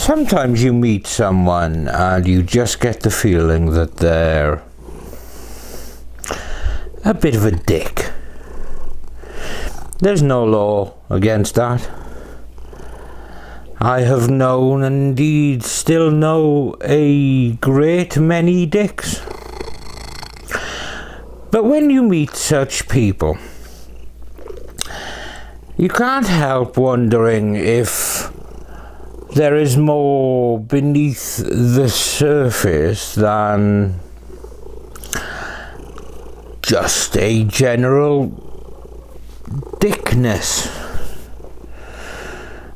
Sometimes you meet someone and you just get the feeling that they're a bit of a dick. There's no law against that. I have known, and indeed still know, a great many dicks. But when you meet such people, you can't help wondering if there is more beneath the surface than just a general dickness.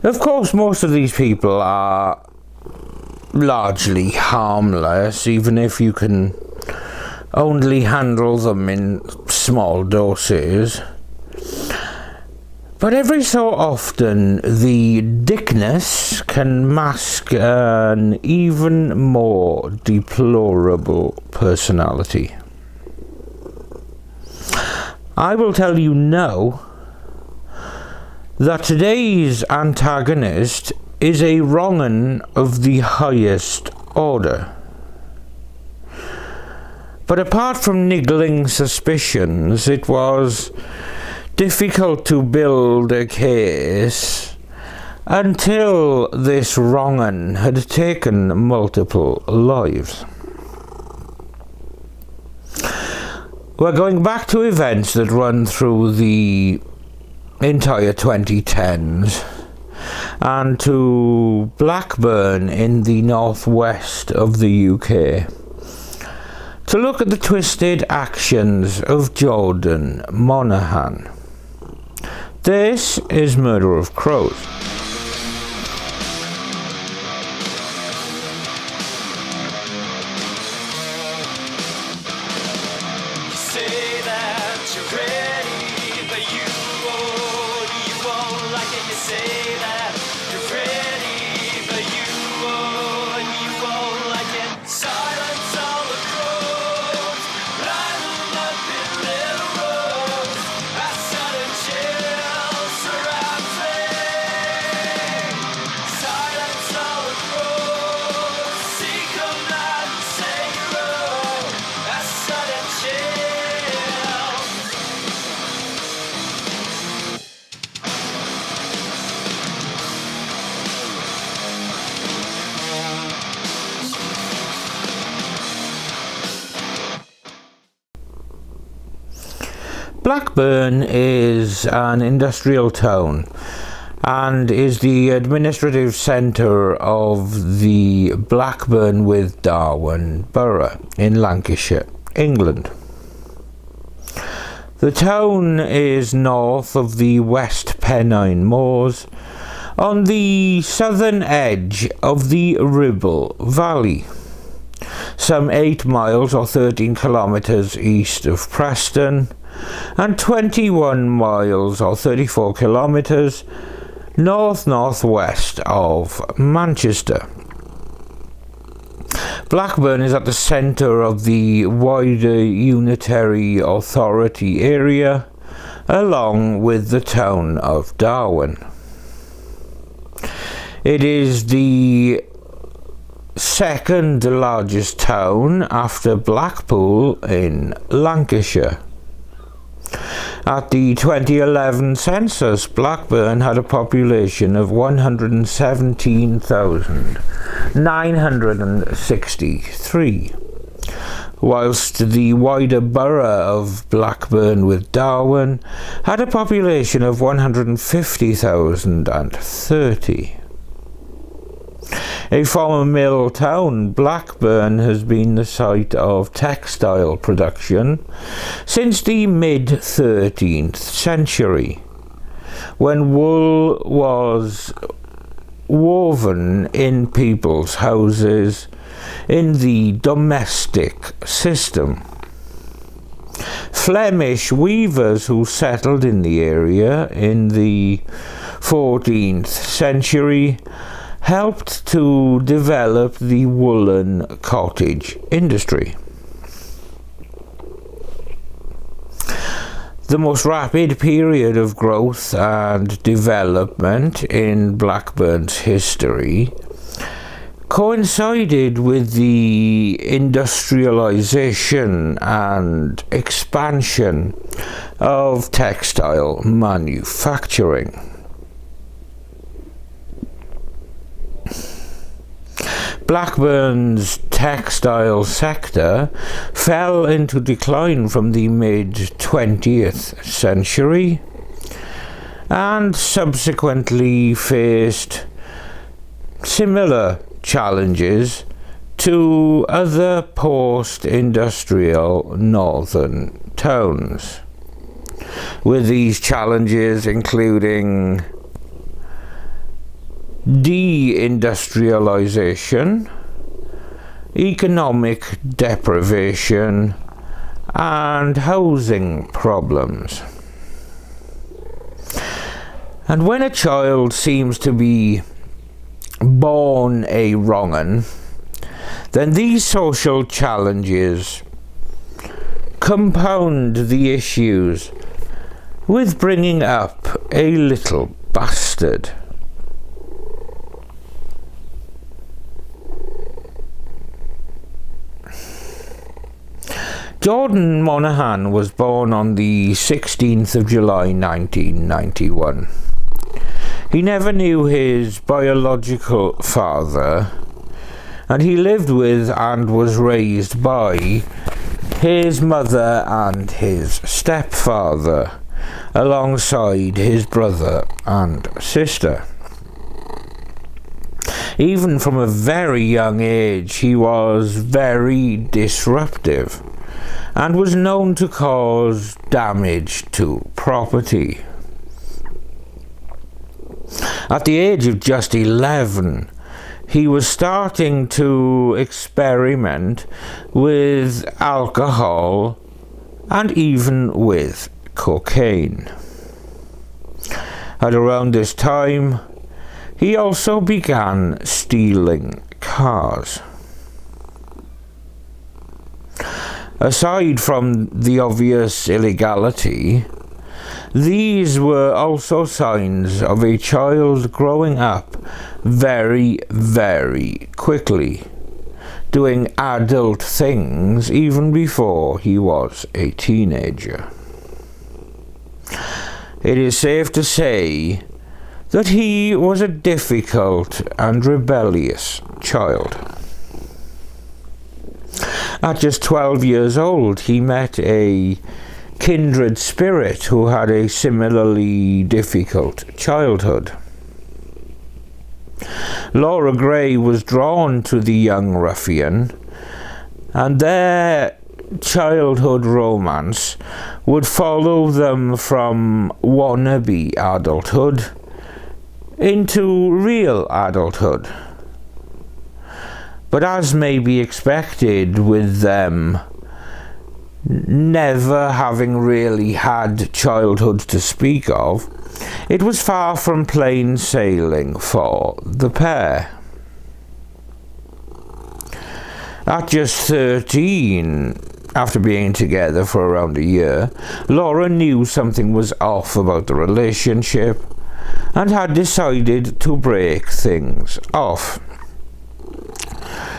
Of course, most of these people are largely harmless, even if you can only handle them in small doses. But every so often, the dickness can mask an even more deplorable personality. I will tell you now that today's antagonist is a wrong-un of the highest order. But apart from niggling suspicions, it was difficult to build a case until this wrong-un had taken multiple lives. We're going back to events that run through the entire 2010s and to Blackburn in the northwest of the UK to look at the twisted actions of Jordan Monaghan. This is Murder of Crows. Blackburn is an industrial town and is the administrative centre of the Blackburn with Darwen borough in Lancashire, England. The town is north of the West Pennine Moors on the southern edge of the Ribble Valley, some 8 miles or 13 kilometres east of Preston, and 21 miles or 34 kilometres north-northwest of Manchester. Blackburn is at the centre of the wider unitary authority area, along with the town of Darwen. It is the second largest town after Blackpool in Lancashire. At the 2011 census, Blackburn had a population of 117,963, whilst the wider borough of Blackburn with Darwen had a population of 150,030. A former mill town, Blackburn has been the site of textile production since the mid-13th century, when wool was woven in people's houses in the domestic system. Flemish weavers who settled in the area in the 14th century helped to develop the woolen cottage industry. The most rapid period of growth and development in Blackburn's history coincided with the industrialization and expansion of textile manufacturing. Blackburn's textile sector fell into decline from the mid-20th century and subsequently faced similar challenges to other post-industrial northern towns, with these challenges including deindustrialization, economic deprivation, and housing problems. And when a child seems to be born a wrong 'un, then these social challenges compound the issues with bringing up a little bastard. Jordan Monaghan was born on the 16th of July 1991. He never knew his biological father, and he lived with and was raised by his mother and his stepfather, alongside his brother and sister. Even from a very young age, he was very disruptive and was known to cause damage to property. At the age of just 11, he was starting to experiment with alcohol and even with cocaine. At around this time, he also began stealing cars. Aside from the obvious illegality, these were also signs of a child growing up very, very quickly, doing adult things even before he was a teenager. It is safe to say that he was a difficult and rebellious child. At just 12 years old, he met a kindred spirit who had a similarly difficult childhood. Laura Gray was drawn to the young ruffian, and their childhood romance would follow them from wannabe adulthood into real adulthood. But as may be expected with them never having really had childhood to speak of, it was far from plain sailing for the pair. At just 13, after being together for around a year, Laura knew something was off about the relationship and had decided to break things off.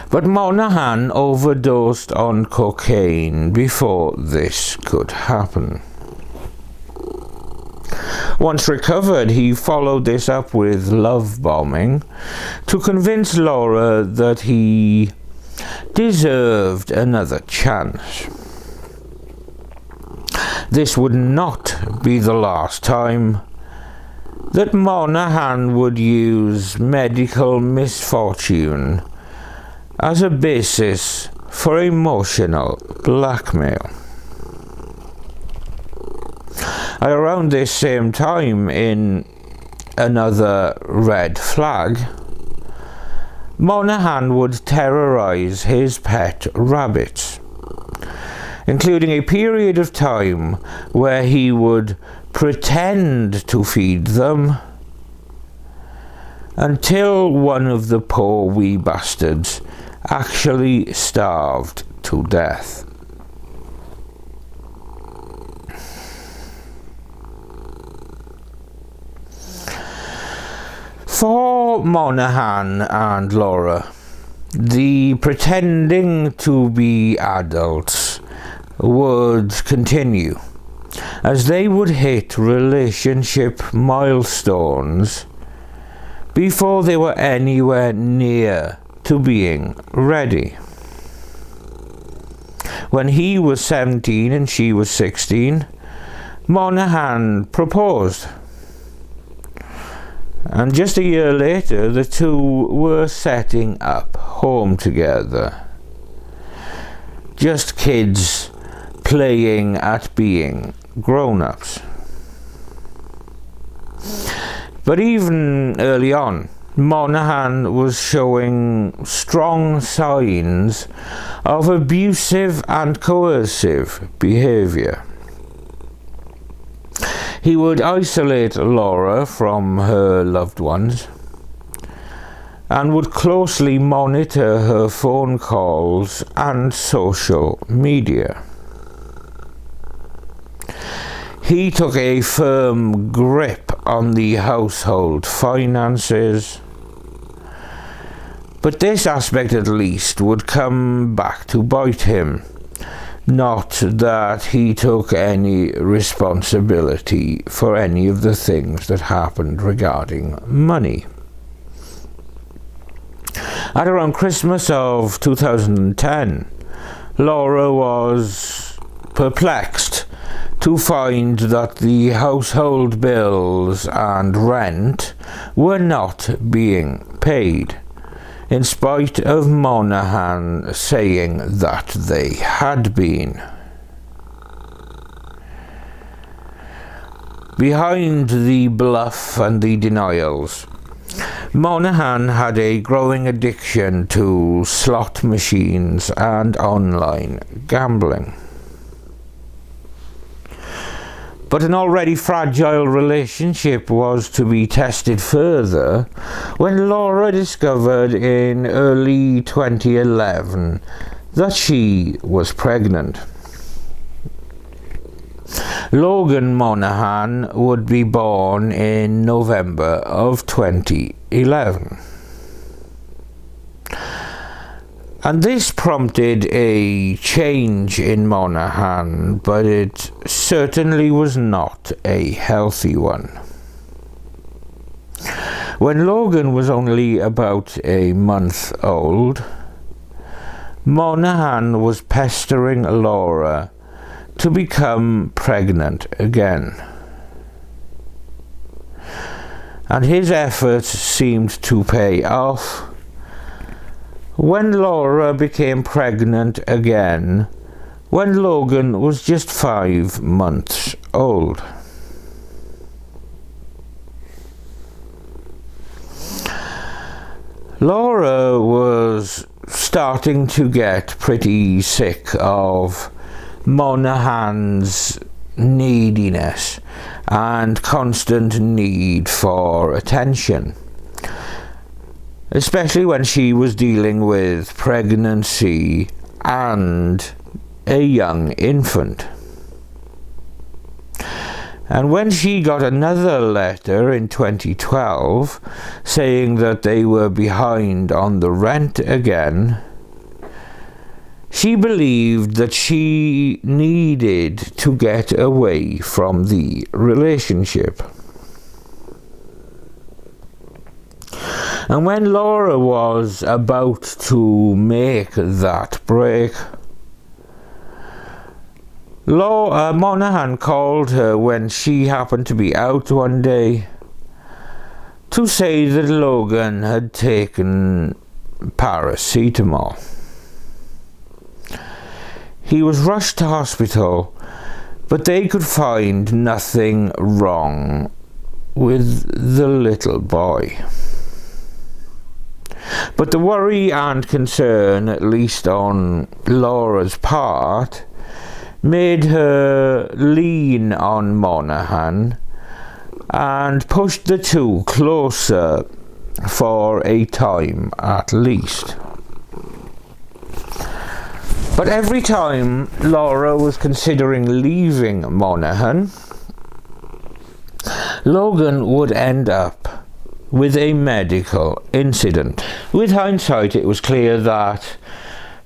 But Monaghan overdosed on cocaine before this could happen. Once recovered, he followed this up with love bombing to convince Laura that he deserved another chance. This would not be the last time that Monaghan would use medical misfortune as a basis for emotional blackmail. At around this same time, in another red flag, Monaghan would terrorize his pet rabbits, including a period of time where he would pretend to feed them until one of the poor wee bastards actually starved to death. For Monaghan and Laura, The pretending to be adults would continue, as they would hit relationship milestones before they were anywhere near to being ready. When he was 17 and she was 16, Monaghan proposed. And just a year later, the two were setting up home together. Just kids playing at being grown-ups. But even early on, Monaghan was showing strong signs of abusive and coercive behaviour. He would isolate Laura from her loved ones and would closely monitor her phone calls and social media. He took a firm grip on the household finances, but this aspect at least would come back to bite him. Not that he took any responsibility for any of the things that happened regarding money. At around Christmas of 2010, Laura was perplexed to find that the household bills and rent were not being paid, in spite of Monaghan saying that they had been. Behind the bluff and the denials, Monaghan had a growing addiction to slot machines and online gambling. But an already fragile relationship was to be tested further when Laura discovered in early 2011 that she was pregnant. Logan Monaghan would be born in November of 2011. And this prompted a change in Monaghan, but it certainly was not a healthy one. When Logan was only about a month old, Monaghan was pestering Laura to become pregnant again. And his efforts seemed to pay off. When Laura became pregnant again, when Logan was just 5 months old. Laura was starting to get pretty sick of Monaghan's neediness and constant need for attention, especially when she was dealing with pregnancy and a young infant. And when she got another letter in 2012 saying that they were behind on the rent again, she believed that she needed to get away from the relationship. And when Laura was about to make that break, Monaghan called her when she happened to be out one day to say that Logan had taken paracetamol. He was rushed to hospital, but they could find nothing wrong with the little boy. But the worry and concern, at least on Laura's part, made her lean on Monaghan and pushed the two closer for a time at least. But every time Laura was considering leaving Monaghan, Logan would end up with a medical incident. With hindsight, it was clear that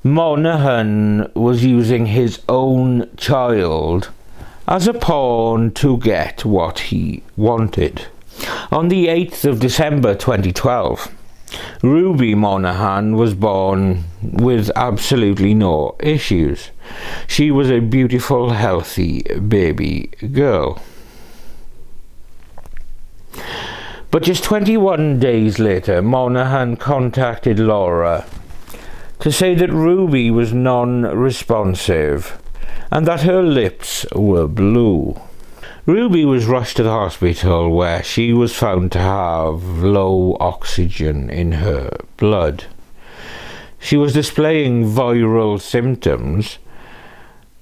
Monaghan was using his own child as a pawn to get what he wanted. On the 8th of December 2012, Ruby Monaghan was born with absolutely no issues. She was a beautiful, healthy baby girl. But just 21 days later, Monaghan contacted Laura to say that Ruby was non-responsive and that her lips were blue. Ruby was rushed to the hospital where she was found to have low oxygen in her blood. She was displaying viral symptoms,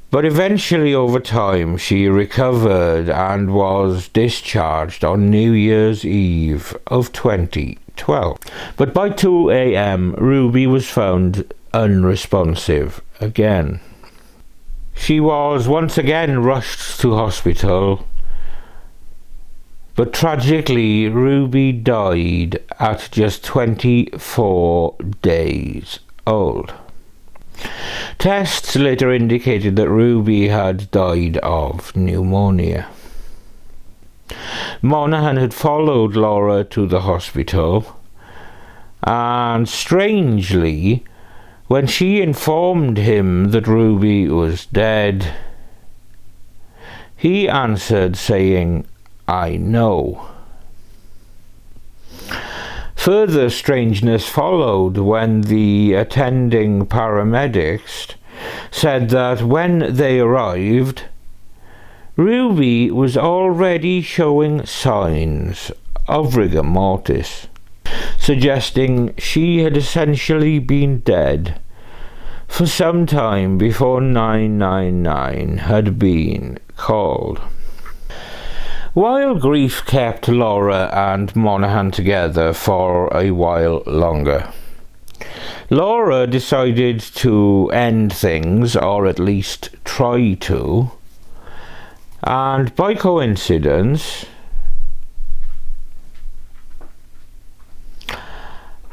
but eventually over time she recovered and was discharged on New Year's Eve of 2012. But by 2 a.m. Ruby was found unresponsive again. She was once again rushed to hospital, but tragically Ruby died at just 24 days old. Tests later indicated that Ruby had died of pneumonia. Monaghan had followed Laura to the hospital, and strangely, when she informed him that Ruby was dead, he answered saying, "I know." Further strangeness followed when the attending paramedics said that when they arrived, Ruby was already showing signs of rigor mortis, suggesting she had essentially been dead for some time before 999 had been called. While grief kept Laura and Monaghan together for a while longer, Laura decided to end things, or at least try to, and by coincidence,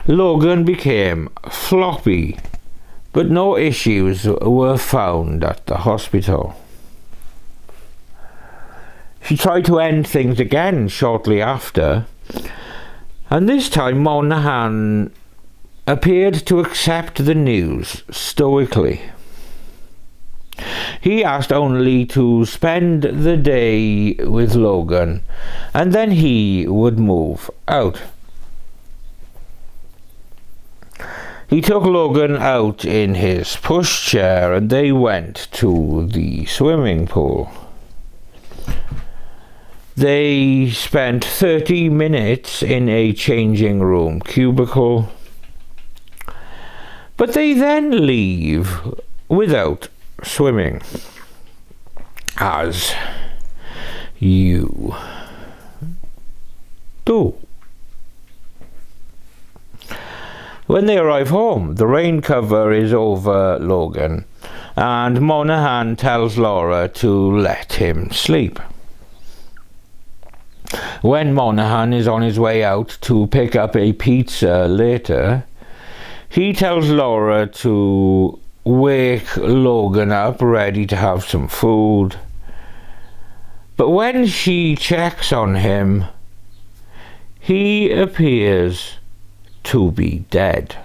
Logan became floppy, but no issues were found at the hospital. She tried to end things again shortly after, and this time Monaghan appeared to accept the news stoically. He asked only to spend the day with Logan, and then he would move out. He took Logan out in his pushchair and they went to the swimming pool. They spent 30 minutes in a changing room cubicle, but they then leave without swimming, as you do. When they arrive home, the rain cover is over Logan, and Monaghan tells Laura to let him sleep. When Monaghan is on his way out to pick up a pizza later, he tells Laura to wake Logan up ready to have some food. But when she checks on him, he appears to be dead.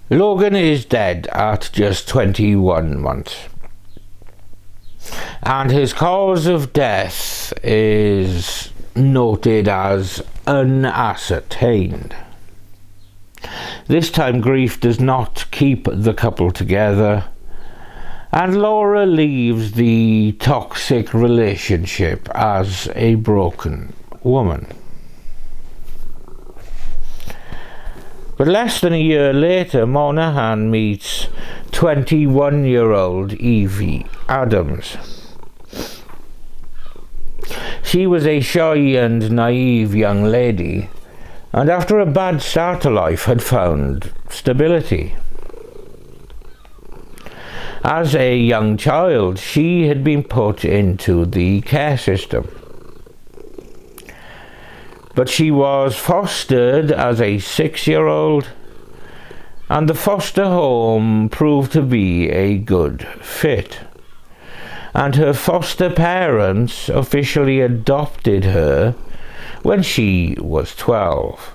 Logan is dead at just 21 months. And his cause of death is noted as unascertained. This time grief does not keep the couple together, and Laura leaves the toxic relationship as a broken woman. But less than a year later, Monaghan meets 21-year-old Evie Adams. She was a shy and naive young lady, and after a bad start to life had found stability. As a young child, she had been put into the care system. But she was fostered as a 6-year-old, and the foster home proved to be a good fit. And her foster parents officially adopted her when she was 12.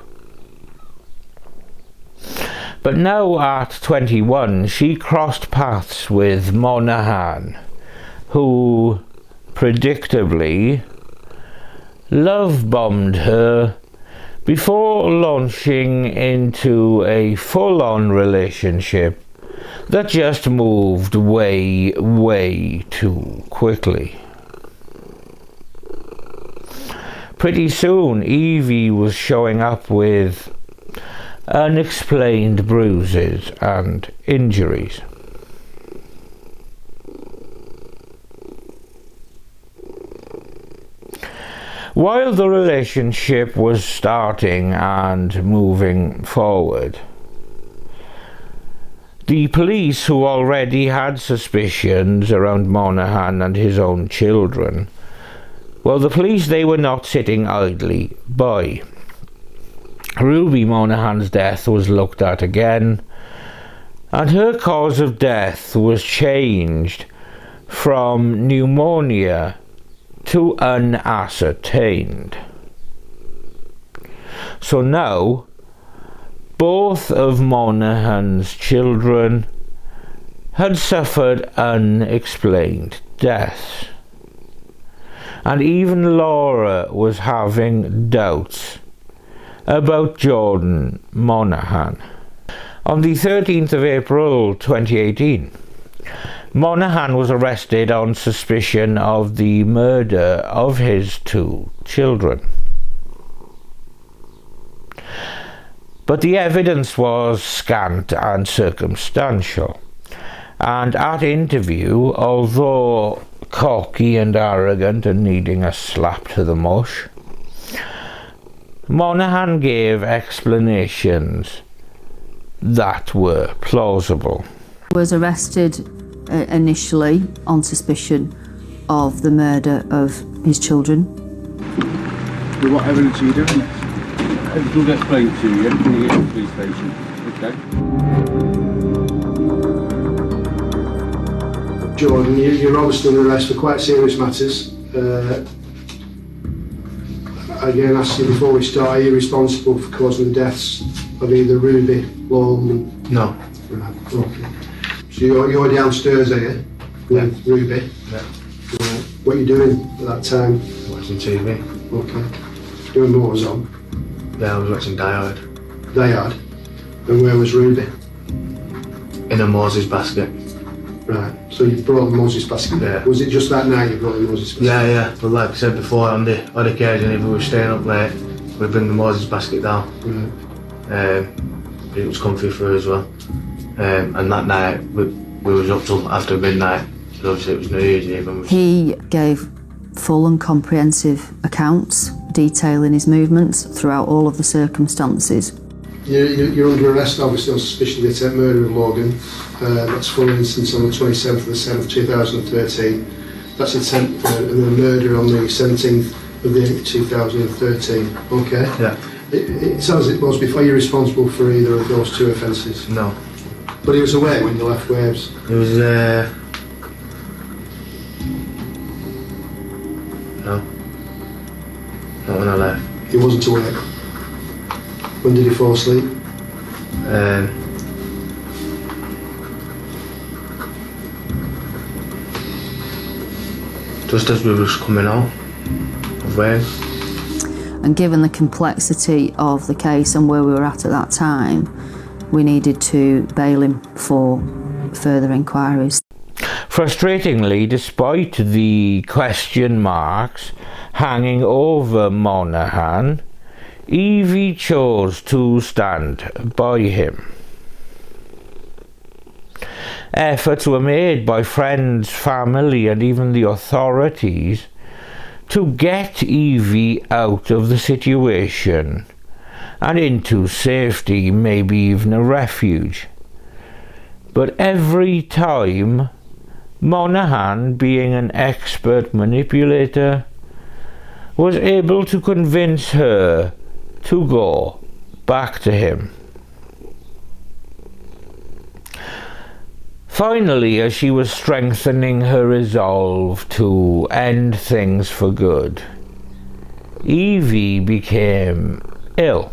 But now at 21, she crossed paths with Monaghan, who, predictably, love-bombed her before launching into a full-on relationship that just moved way, way too quickly. Pretty soon, Evie was showing up with unexplained bruises and injuries. While the relationship was starting and moving forward, the police, who already had suspicions around Monaghan and his own children, well, the police, they were not sitting idly by. Ruby Monaghan's death was looked at again, and her cause of death was changed from pneumonia to unascertained. So now, both of Monaghan's children had suffered unexplained deaths. And even Laura was having doubts about Jordan Monaghan. On the 13th of April 2018, Monaghan was arrested on suspicion of the murder of his 2 children. But the evidence was scant and circumstantial, and at interview, although cocky and arrogant and needing a slap to the mush, Monaghan gave explanations that were plausible. Was arrested initially on suspicion of the murder of his children. What evidence are you doing? Everything will explain to you when you get to the police station. Okay. Jordan, you're obviously under arrest for quite serious matters. Again, ask you before we start, are you responsible for causing the deaths of either Ruby, Lowell? No. Right, okay. So you're downstairs, are you? With Ruby? Yeah. Right. What are you doing at that time? Watching TV. Okay. Doing what was on? Yeah, I was watching Die Hard. Die Hard? And where was Ruby? In a Moses basket. Right, so you brought the Moses basket? Yeah. Was it just that night you brought the Moses basket? Yeah, but like I said before, on the odd occasion, if we were staying up late, we'd bring the Moses basket down. Right. It was comfy for her as well. And that night, we was up till after midnight, because obviously it was New Year's Eve. He gave full and comprehensive accounts detailing his movements throughout all of the circumstances. You're under arrest obviously on suspicion of the attempt murder of Logan. That's for instance on the 27th of the 7th 2013. That's attempt and the murder on the 17th of the 8th 2013. Okay? Yeah. It sounds it was before you're responsible for either of those 2 offences. No. But he was away when you left Waves. It was, no. Not when I left. He wasn't awake. When did he fall asleep? Just as we was coming out of Wales. And given the complexity of the case and where we were at that time, we needed to bail him for further inquiries. Frustratingly, despite the question marks hanging over Monaghan, Evie chose to stand by him. Efforts were made by friends, family, and even the authorities to get Evie out of the situation and into safety, maybe even a refuge. But every time, Monaghan, being an expert manipulator, was able to convince her to go back to him. Finally, as she was strengthening her resolve to end things for good, Evie became ill.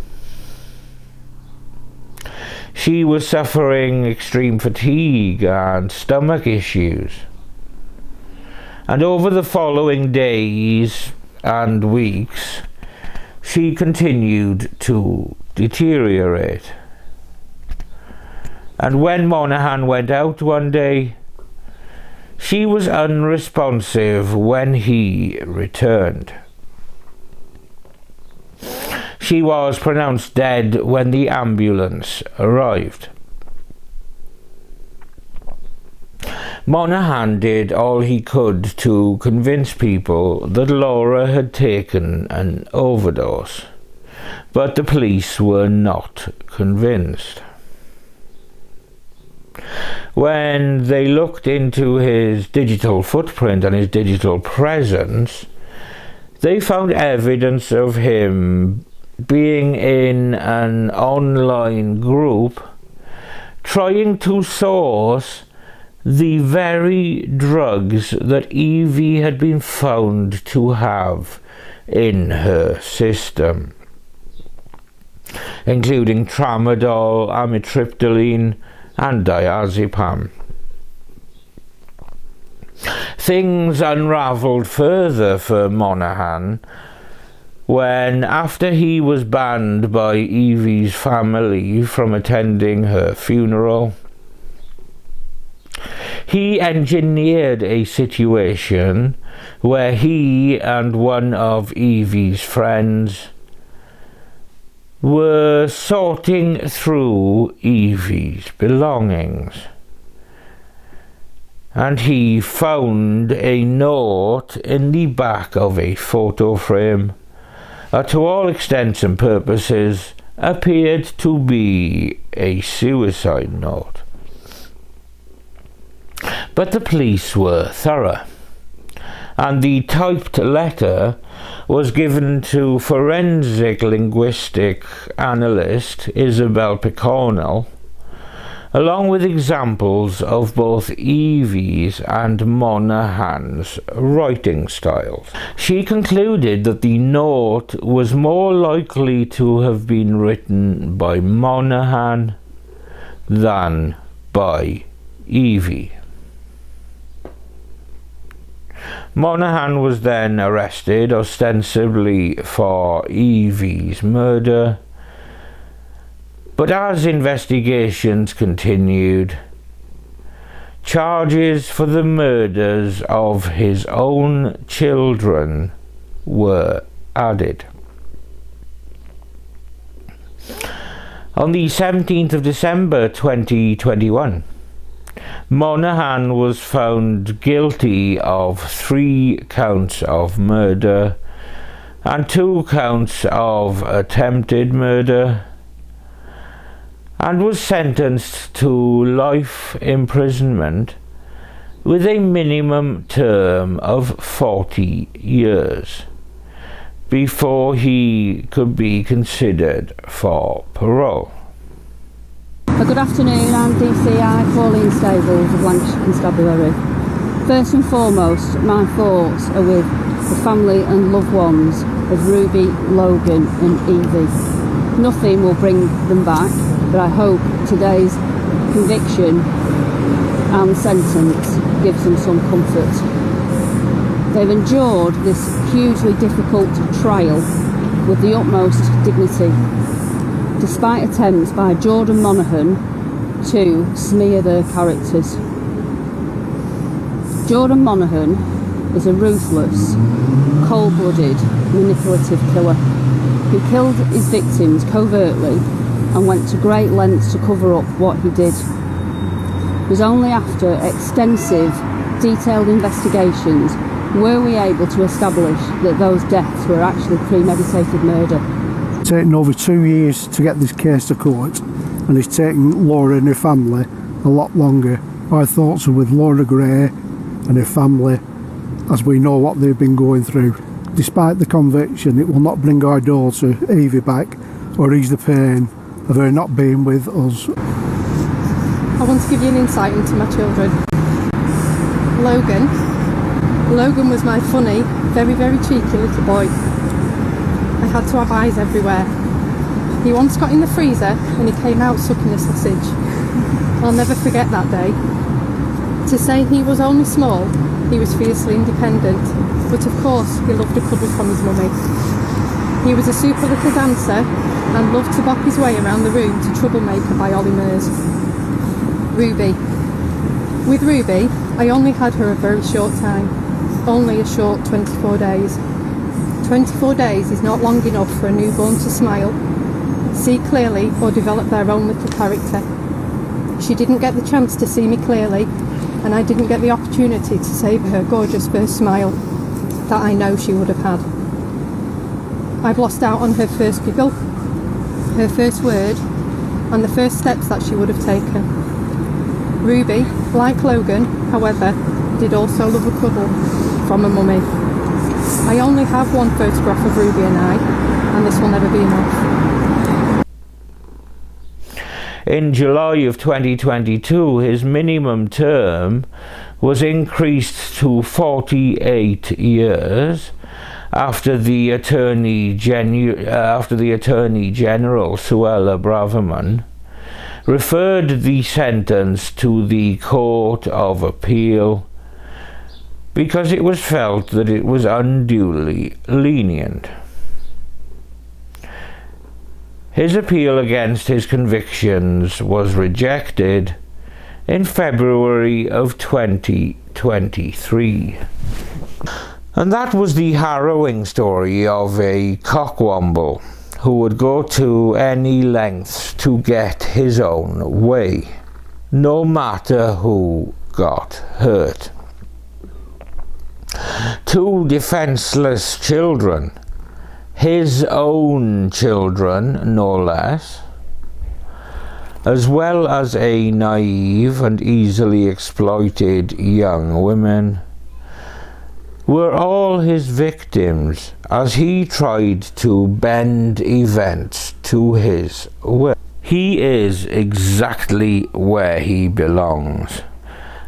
She was suffering extreme fatigue and stomach issues. And over the following days and weeks, she continued to deteriorate. And when Monaghan went out one day, she was unresponsive when he returned. She was pronounced dead when the ambulance arrived. Monaghan did all he could to convince people that Laura had taken an overdose, but the police were not convinced. When they looked into his digital footprint and his digital presence, they found evidence of him being in an online group trying to source the very drugs that Evie had been found to have in her system, including tramadol, amitriptyline and diazepam. Things unravelled further for Monaghan when, after he was banned by Evie's family from attending her funeral, he engineered a situation where he and one of Evie's friends were sorting through Evie's belongings, and he found a note in the back of a photo frame that, to all intents and purposes, appeared to be a suicide note. But the police were thorough, and the typed letter was given to forensic linguistic analyst Isabel Picornell, along with examples of both Evie's and Monaghan's writing styles. She concluded that the note was more likely to have been written by Monaghan than by Evie. Monaghan was then arrested, ostensibly for Evie's murder, but as investigations continued, charges for the murders of his own children were added. On the 17th of December 2021, Monaghan was found guilty of 3 counts of murder and 2 counts of attempted murder, and was sentenced to life imprisonment with a minimum term of 40 years before he could be considered for parole. Good afternoon, I'm DCI Pauline Stables of Lancashire Constabulary. First and foremost, my thoughts are with the family and loved ones of Ruby, Logan and Evie. Nothing will bring them back, but I hope today's conviction and sentence gives them some comfort. They've endured this hugely difficult trial with the utmost dignity, despite attempts by Jordan Monaghan to smear their characters. Jordan Monaghan is a ruthless, cold-blooded, manipulative killer who killed his victims covertly and went to great lengths to cover up what he did. It was only after extensive, detailed investigations were we able to establish that those deaths were actually premeditated murder. It's taken over 2 years to get this case to court, and it's taken Laura and her family a lot longer. Our thoughts are with Laura Gray and her family, as we know what they've been going through despite the conviction, it will not bring our daughter Evie back or ease the pain of her not being with us. I want to give you an insight into my children. Logan was my funny, very, very cheeky little boy. I had to have eyes everywhere. He once got in the freezer and he came out sucking a sausage. I'll never forget that day. To say he was only small, he was fiercely independent, but of course he loved a cuddle from his mummy. He was a super little dancer and loved to bop his way around the room to Troublemaker by Ollie Murs. Ruby. With Ruby, I only had her a very short time, only a short 24 days. 24 days is not long enough for a newborn to smile, see clearly or develop their own little character. She didn't get the chance to see me clearly, and I didn't get the opportunity to savour her gorgeous first smile that I know she would have had. I've lost out on her first giggle, her first word, and the first steps that she would have taken. Ruby, like Logan, however, did also love a cuddle from a mummy. I only have one photograph of Ruby and I, and this will never be enough. In July of 2022, his minimum term was increased to 48 years after the Attorney General, Suella Braverman, referred the sentence to the Court of Appeal because it was felt that it was unduly lenient. His appeal against his convictions was rejected in February of 2023. And that was the harrowing story of a cockwomble who would go to any lengths to get his own way, no matter who got hurt. Two defenseless children, his own children no less, as well as a naive and easily exploited young woman, were all his victims as he tried to bend events to his will. He is exactly where he belongs,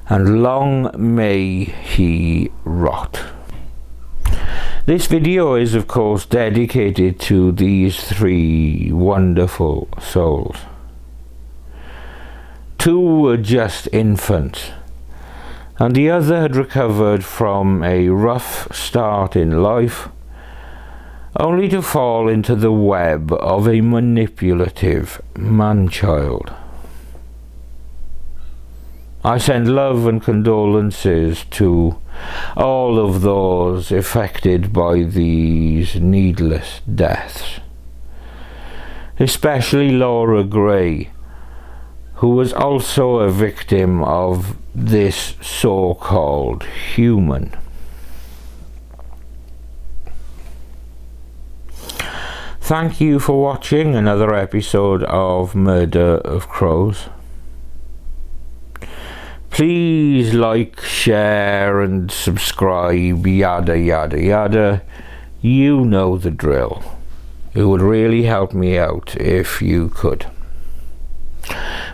and long may he rot. This video is of course dedicated to these three wonderful souls. Two were just infants, and the other had recovered from a rough start in life, only to fall into the web of a manipulative man-child. I send love and condolences to all of those affected by these needless deaths, especially Laura Gray, who was also a victim of this so-called human. Thank you for watching another episode of Murder of Crows. Please like, share and subscribe, yada yada yada. You know the drill. It would really help me out if you could.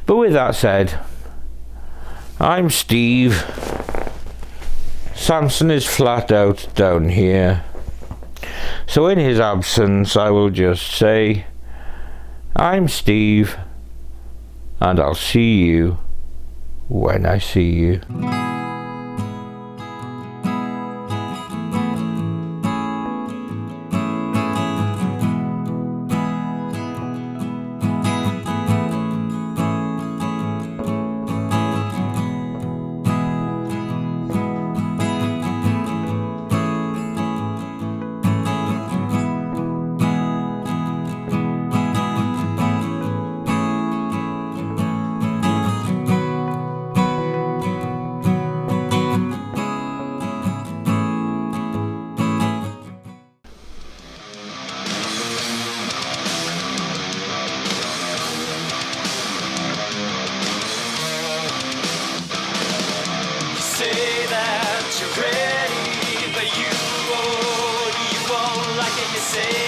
But with that said, I'm Steve. Samson is flat out down here. So in his absence, I will just say, I'm Steve, and I'll see you when I see you. say